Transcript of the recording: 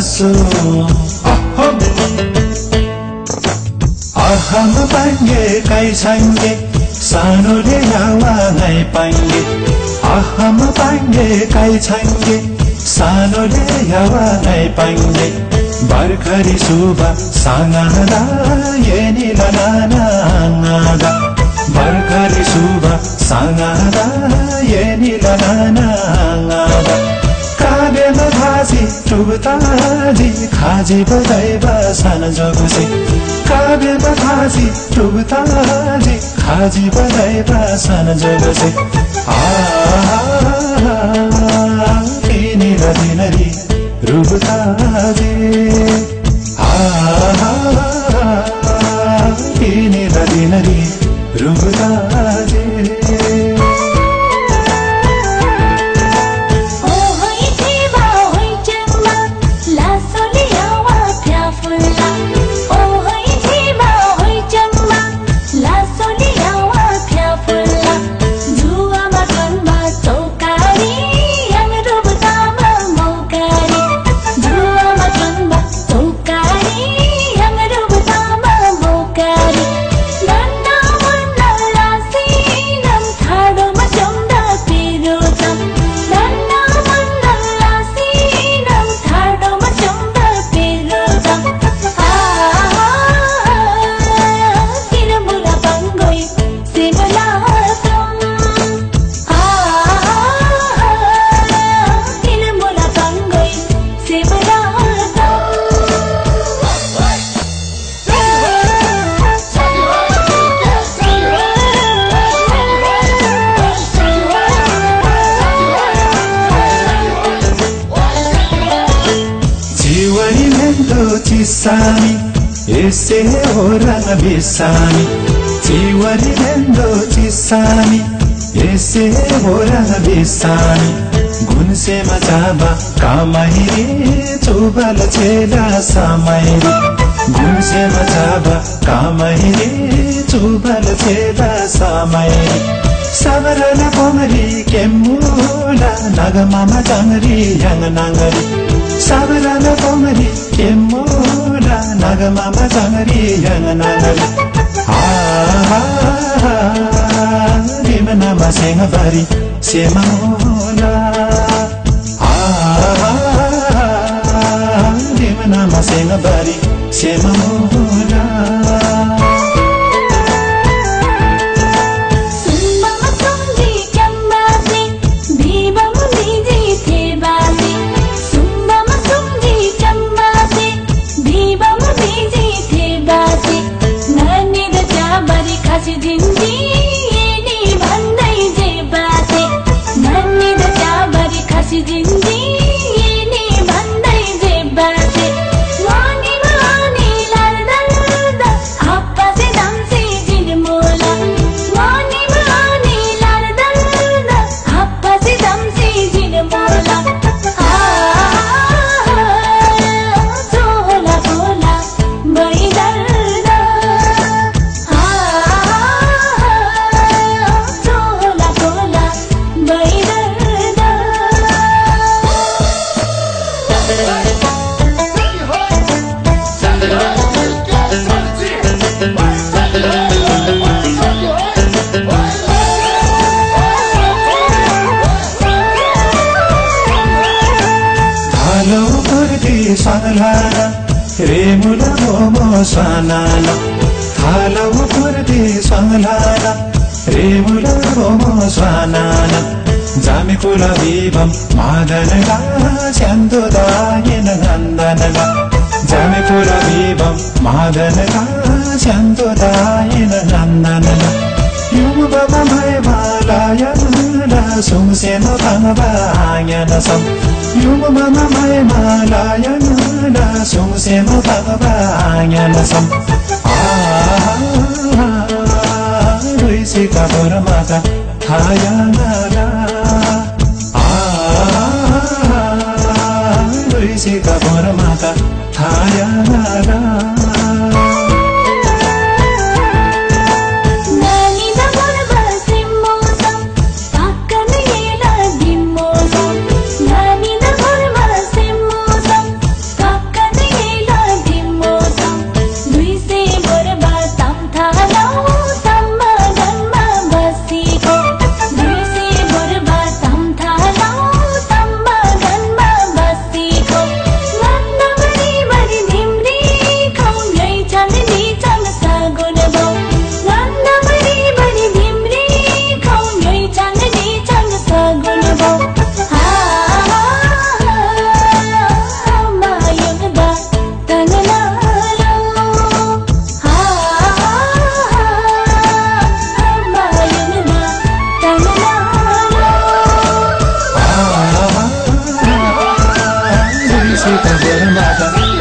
So अहम पाङ्गे काई छाङ्गे सानोले हावालाई पाङ्गे अहम पाङ्गे काई छाङ्गे सानोले हावालाई पाङ्गे बर्खरी सुबा साङादा येनिला नानाङादा बर्खरी सुबा साङादा येनिला नानाङादा काबेमा भाजी टुबताजी खाजी बजाइबा सान जोगसे काबेमा भाजी टुबताजी खाजी बजाइबा सान जोगसे किनिला दिनरी रुबताजी किनिला दिनरी रुबताजी Sami, ese orang bisami. Ciwari lendo cisami, ese orang bisami. Gun se macaba kamahiri, coba leceda samairi. Gun se macaba kamahiri, coba leceda samairi. Sabarana pomari kemula, nagamama jangri yang nangari. Sabarana pomari kemula, nagamama jangri yang nangari. Dimana masih ngabari semaula. Dimana masih ngabari semaula. Sanalana, remula momo sanana. Thalau purdi sanalana, remula momo sanana. Jami kula vibam madanaga, chandu dayena nandanaga. Jami kula vibam madanaga, chandu dayena nandanaga. Yumu baba mai malaya na sungseno tangaba anyana sam. Yumu mama mai malaya na sungseno tangaba anyana sam. Ruisi kabura mata hayana. Ruisi kabura mata hayana. Ka Sita बरमाता